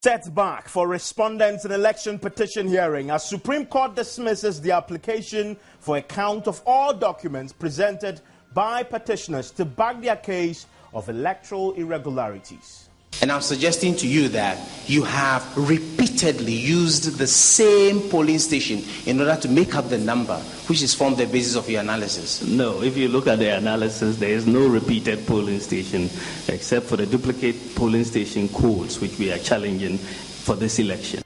Setback for respondents in election petition hearing as Supreme Court dismisses the application for a count of all documents presented by petitioners to back their case of electoral irregularities. And I'm suggesting to you that you have repeatedly used the same polling station in order to make up the number, which is formed the basis of your analysis. No, if you look at the analysis, there is no repeated polling station except for the duplicate polling station codes, which we are challenging for this election.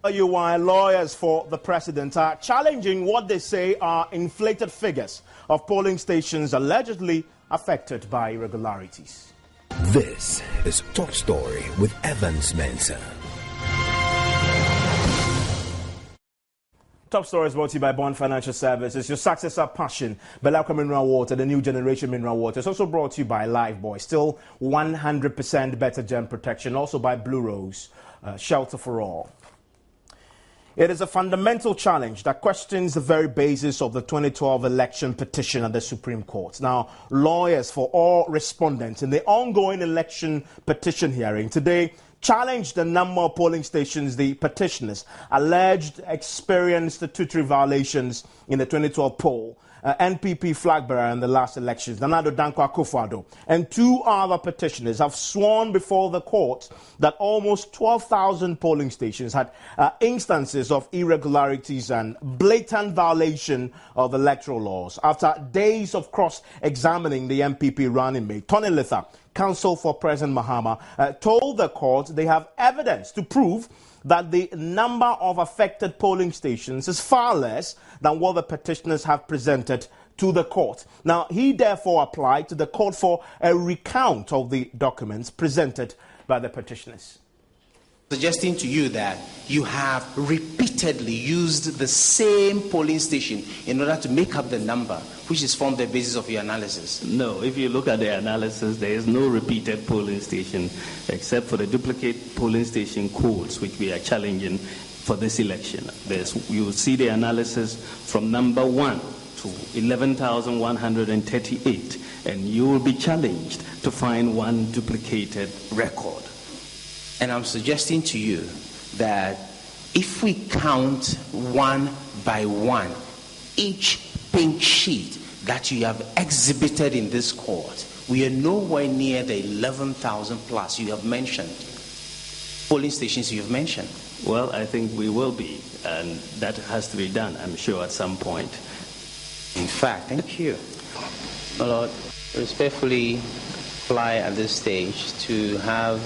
UI lawyers for the president are challenging what they say are inflated figures of polling stations allegedly affected by irregularities. This is Top Story with Evans Mensah. Top Story is brought to you by Bond Financial Services, your success of passion. Belacqua Mineral Water, the new generation mineral water. It's also brought to you by Lifebuoy, still 100% better germ protection. Also by Blue Rose, shelter for all. It is a fundamental challenge that questions the very basis of the 2012 election petition at the Supreme Court. Now, lawyers for all respondents in the ongoing election petition hearing today challenged the number of polling stations the petitioners alleged experienced statutory violations in the 2012 poll. NPP flag bearer in the last elections, Nana Addo Dankwa Akufo-Addo, and two other petitioners have sworn before the court that almost 12,000 polling stations had instances of irregularities and blatant violation of electoral laws. After days of cross-examining the NPP running mate, Tony Litha, counsel for President Mahama, told the court they have evidence to prove that the number of affected polling stations is far less than what the petitioners have presented to the court. Now, he therefore applied to the court for a recount of the documents presented by the petitioners. Suggesting to you that you have repeatedly used the same polling station in order to make up the number, which is formed the basis of your analysis. No, if you look at the analysis, there is no repeated polling station except for the duplicate polling station codes, which we are challenging for this election. You will see the analysis from number 1 to 11,138, and you will be challenged to find one duplicated record. And I'm suggesting to you that if we count one by one each pink sheet that you have exhibited in this court, we are nowhere near the 11,000 plus you have mentioned, polling stations you have mentioned. Well, I think we will be, and that has to be done, I'm sure, at some point. In fact, thank you. My Lord, respectfully apply at this stage to have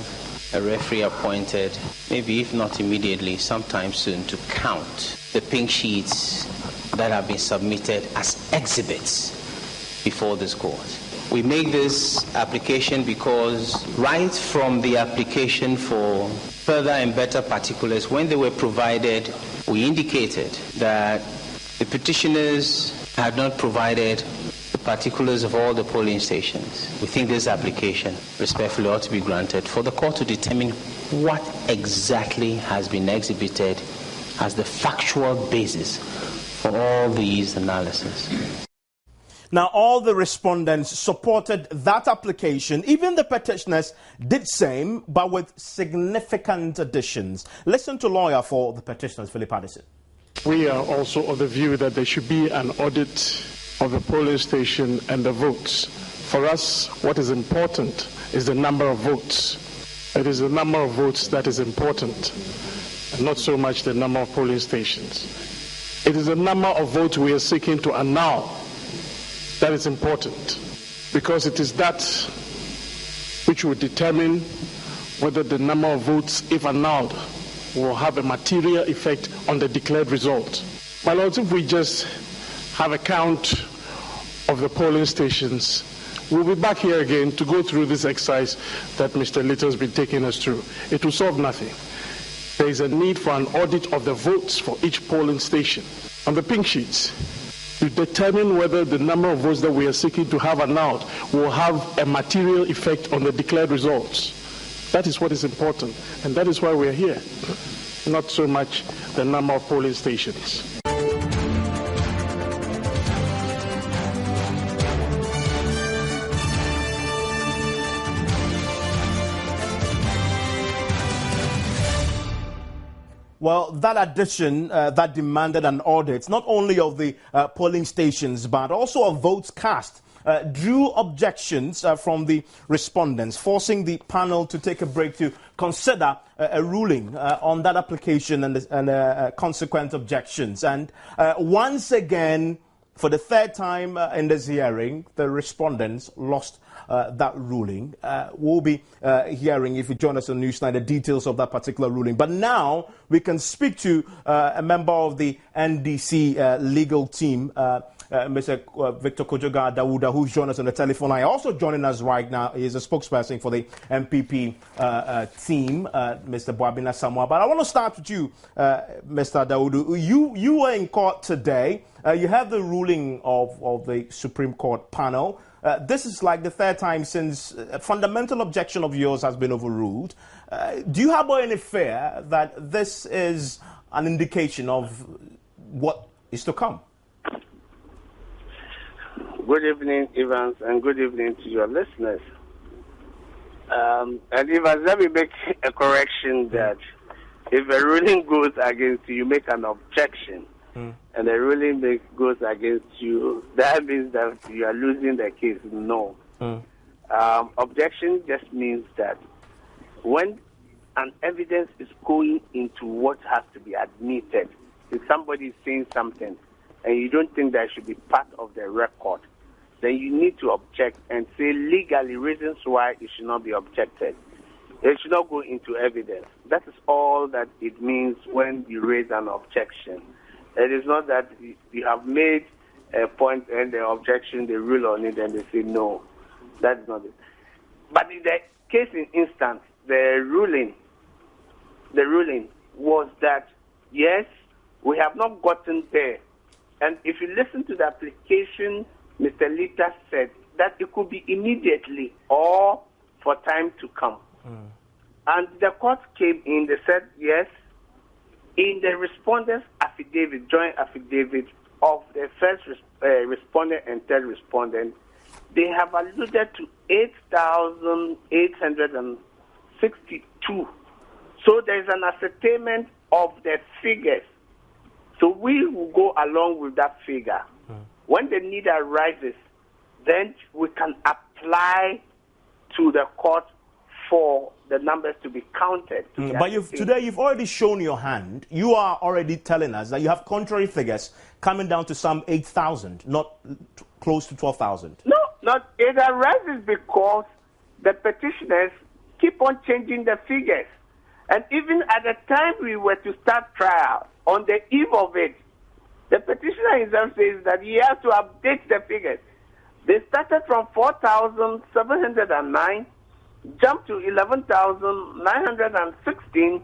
a referee appointed, maybe if not immediately, sometime soon, to count the pink sheets that have been submitted as exhibits before this court. We make this application because right from the application for further and better particulars, when they were provided, we indicated that the petitioners had not provided the particulars of all the polling stations. We think this application respectfully ought to be granted for the court to determine what exactly has been exhibited as the factual basis for all these analyses. Now, all the respondents supported that application. Even the petitioners did same, but with significant additions. Listen to lawyer for the petitioners, Philip Addison. We are also of the view that there should be an audit of the polling station and the votes. For us, what is important is the number of votes. It is the number of votes that is important, and not so much the number of polling stations. It is the number of votes we are seeking to annul that is important, because it is that which will determine whether the number of votes, if annulled, will have a material effect on the declared result. My lords, if we just have a count of the polling stations, we'll be back here again to go through this exercise that Mr. Little has been taking us through. It will solve nothing. There is a need for an audit of the votes for each polling station on the pink sheets to determine whether the number of votes that we are seeking to have annulled will have a material effect on the declared results. That is what is important, and that is why we are here, not so much the number of polling stations. Well, that addition that demanded an audit, not only of the polling stations, but also of votes cast, drew objections from the respondents, forcing the panel to take a break to consider a ruling on that application and consequent objections. And once again, for the third time in this hearing, the respondents lost that ruling. We'll be hearing, if you join us on Newsnight, the details of that particular ruling. But now we can speak to a member of the NDC legal team, Mr. Victor KOJOGAH ADAWUDU, who's joined us on the telephone line. Also joining us right now is a spokesperson for the MPP team, Mr. BOABENG ASAMOAH. But I want to start with you, Mr. ADAWUDU. You were in court today. You have the ruling of the Supreme Court panel. This is like the third time since a fundamental objection of yours has been overruled. Do you have any fear that this is an indication of what is to come? Good evening, Evans, and good evening to your listeners. And Evans, let me make a correction that if a ruling goes against you, you make an objection, and the ruling goes against you, that means that you are losing the case. No. Objection just means that when an evidence is going into what has to be admitted, if somebody is saying something and you don't think that should be part of the record, then you need to object and say legally reasons why it should not be objected. It should not go into evidence. That is all that it means when you raise an objection. It is not that you have made a point and the objection, they rule on it and they say no. That is not it. But in the case in instance, the ruling was that, yes, we have not gotten there. And if you listen to the application, Mr. Lita said that it could be immediately or for time to come. And the court came in, they said, yes, in the respondent's affidavit, joint affidavit of the first respondent and third respondent, they have alluded to 8,862. So there is an ascertainment of the figures. So we will go along with that figure. When the need arises, then we can apply to the court for the numbers to be counted. But today you've already shown your hand. You are already telling us that you have contrary figures coming down to some 8,000, not close to 12,000. No, not it arises because the petitioners keep on changing the figures. And even at the time we were to start trial, on the eve of it, the petitioner himself says that he has to update the figures. They started from 4,709, jumped to 11,916,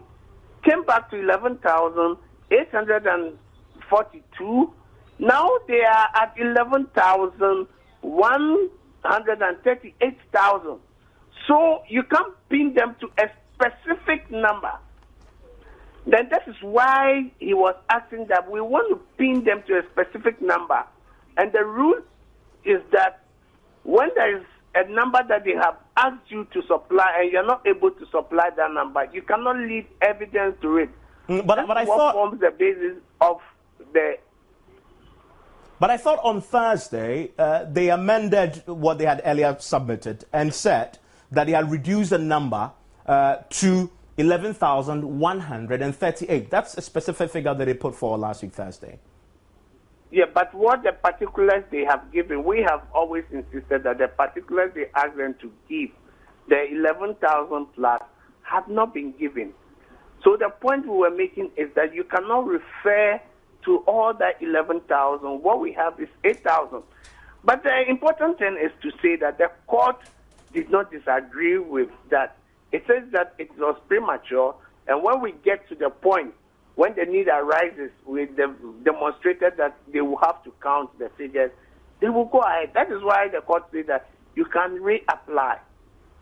came back to 11,842. Now they are at 11,138,000. So you can't pin them to a specific number. Then that is why he was asking that we want to pin them to a specific number. And the rule is that when there is a number that they have asked you to supply and you're not able to supply that number, you cannot leave evidence to it. But I thought forms the basis of the... But I thought on Thursday they amended what they had earlier submitted and said that they had reduced the number to 11,138. That's a specific figure that they put forward last week, Thursday. Yeah, but what the particulars they have given, we have always insisted that the particulars they asked them to give, the 11,000 plus, have not been given. So the point we were making is that you cannot refer to all that 11,000. What we have is 8,000. But the important thing is to say that the court did not disagree with that. It says that it was premature, and when we get to the point when the need arises, we demonstrated that they will have to count the figures, they will go ahead. That is why the court said that you can reapply.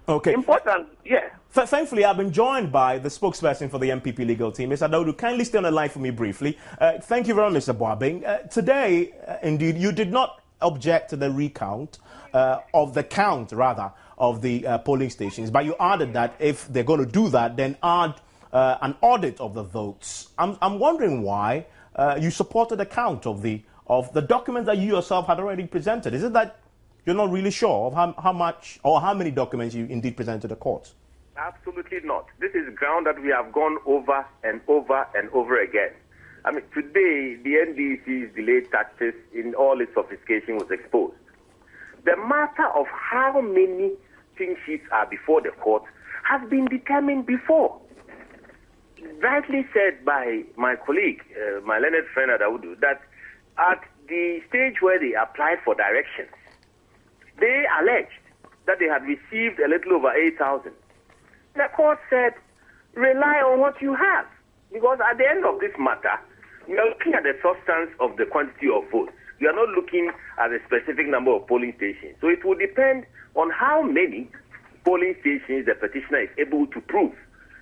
Okay. Important, yeah. Thankfully, I've been joined by the spokesperson for the MPP legal team, Mr. ADAWUDU. Kindly stay on the line for me briefly. Thank you very much, Mr. BOABENG. Today, indeed, you did not object to the recount of the count, rather, of the polling stations, but you added that if they're going to do that, then add an audit of the votes. I'm wondering why you supported a count of the documents that you yourself had already presented. Is it that you're not really sure of how much or how many documents you indeed presented to the court? Absolutely not. This is ground that we have gone over and over and over again. I mean, today, the NDC's delayed tactics in all its sophistication was exposed. The matter of how many pink sheets are before the court has been determined before. Rightly said by my colleague, my learned friend ADAWUDU, that at the stage where they applied for directions, they alleged that they had received a little over 8,000. The court said, rely on what you have. Because at the end of this matter, we are looking at the substance of the quantity of votes. We are not looking at a specific number of polling stations. So it will depend on how many polling stations the petitioner is able to prove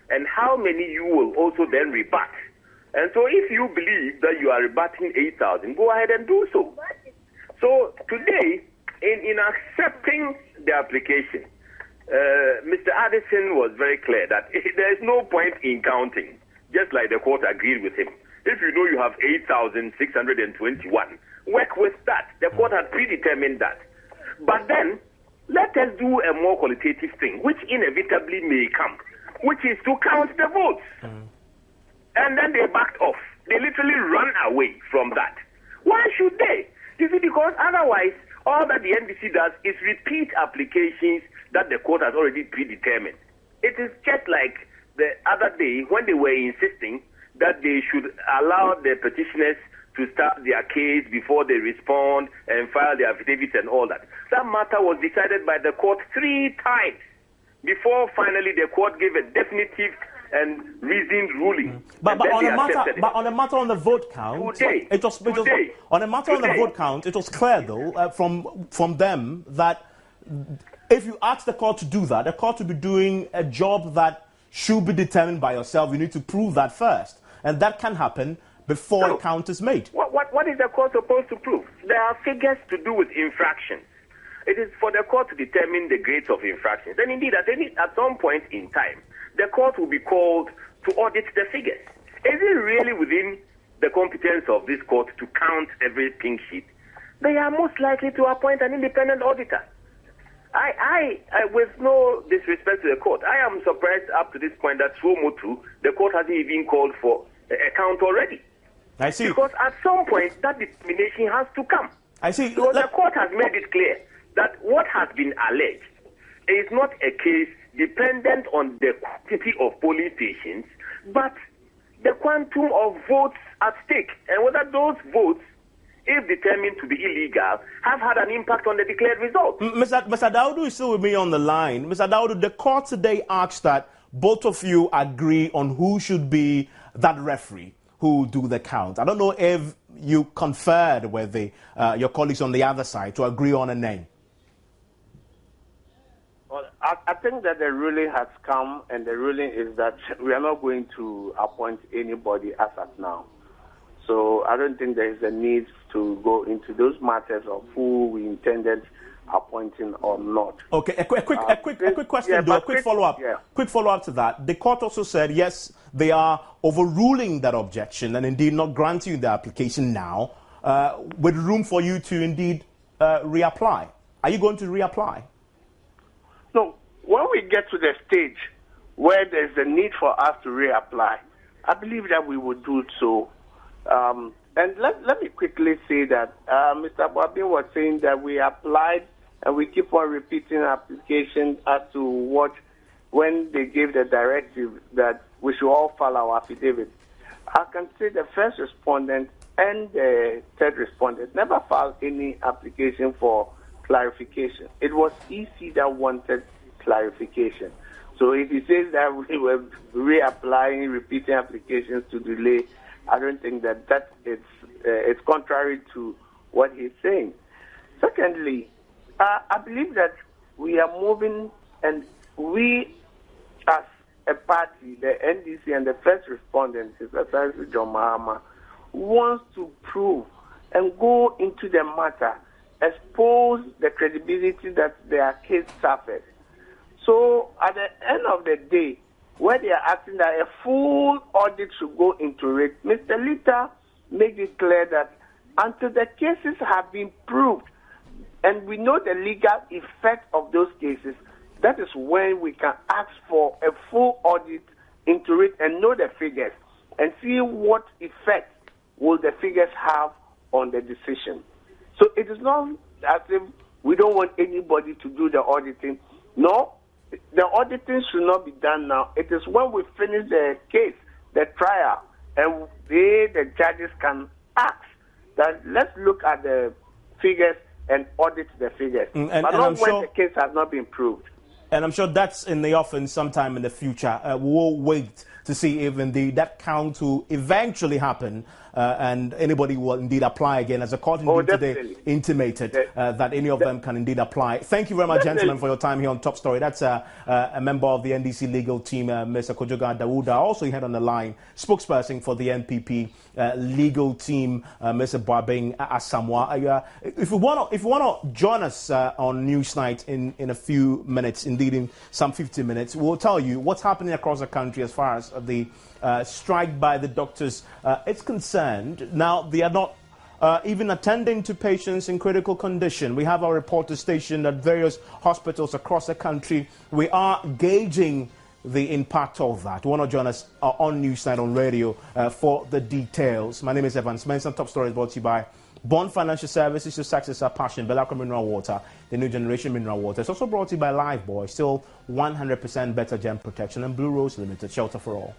and how many you will also then rebut. And so if you believe that you are rebutting 8,000, go ahead and do so. So today, in accepting the application, Mr. Addison was very clear that there is no point in counting, just like the court agreed with him. If you know you have 8,621, work with that. The court had predetermined that. But then, let us do a more qualitative thing, which inevitably may come, which is to count the votes. And then they backed off. They literally run away from that. Why should they? You see, because otherwise, all that the NDC does is repeat applications that the court has already predetermined. It is just like the other day when they were insisting that they should allow the petitioners to start their case before they respond and file their affidavits and all that. That matter was decided by the court 3 times before finally the court gave a definitive and reasoned ruling. But on a matter on the vote count, it was clear though from them that if you ask the court to do that, the court will be doing a job that should be determined by yourself. You need to prove that first, and that can happen before a count is made. What is the court supposed to prove? There are figures to do with infractions. It is for the court to determine the grades of infractions. And indeed, at some point in time, the court will be called to audit the figures. Is it really within the competence of this court to count every pink sheet? They are most likely to appoint an independent auditor. I with no disrespect to the court, I am surprised up to this point that the court hasn't even called for a count already. I see. Because at some point, that determination has to come. I see. So the court has made it clear that what has been alleged is not a case dependent on the quantity of polling stations, but the quantum of votes at stake, and whether those votes, if determined to be illegal, have had an impact on the declared result. Mr. ADAWUDU is still with me on the line. Mr. ADAWUDU, the court today asked that both of you agree on who should be that referee who do the count. I don't know if you conferred with your colleagues on the other side to agree on a name. Well, I think that the ruling has come, and the ruling is that we are not going to appoint anybody as of now. So I don't think there is a need to go into those matters of who we intended appointing or not. Okay, a quick question, a quick follow-up. Yeah. Quick follow-up to that. The court also said, yes, they are overruling that objection and indeed not granting you the application now, with room for you to indeed reapply. Are you going to reapply? No, when we get to the stage where there's a need for us to reapply, I believe that we will do so. And let me quickly say that Mr. Boabeng was saying that we applied and we keep on repeating applications as to when they gave the directive that we should all file our affidavit. I can say the first respondent and the third respondent never filed any application for clarification. It was EC that wanted clarification. So if he says that we were reapplying, repeating applications to delay, I don't think that it's contrary to what he's saying. Secondly, I believe that we are moving, and we as a party, the NDC and the first respondent, Mr. John Mahama, wants to prove and go into the matter, expose the credibility that their case suffered. So at the end of the day, where they are asking that a full audit should go into it. Mr. Lita made it clear that until the cases have been proved and we know the legal effect of those cases, that is when we can ask for a full audit into it and know the figures and see what effect will the figures have on the decision. So it is not as if we don't want anybody to do the auditing. No, the auditing should not be done now. It is when we finish the case, the trial, and the judges can ask that let's look at the figures and audit the figures. But not when the case has not been proved. And I'm sure that's in the offing sometime in the future. We'll wait to see if indeed that count will eventually happen and anybody will indeed apply again, as the court today intimated that any of them can indeed apply. Thank you very much, gentlemen, for your time here on Top Story. That's a member of the NDC legal team, Mr. KOJOGAH ADAWUDU. Also, he had on the line spokesperson for the NPP legal team, Mr. BOABENG ASAMOAH. If you want to join us on Newsnight in a few minutes, indeed in some 50 minutes, we'll tell you what's happening across the country as far as the strike by the doctors is concerned. Now, they are not even attending to patients in critical condition. We have our reporter stationed at various hospitals across the country. We are gauging the impact of that. You want to join us on Newsnight on radio for the details. My name is Evan Spencer. Top Story is brought to you by Bond Financial Services. Your success, our passion. Belacro Mineral Water, the new generation mineral water. It's also brought to you by Lifebuoy, still 100% better germ protection, and Blue Rose Limited, shelter for all.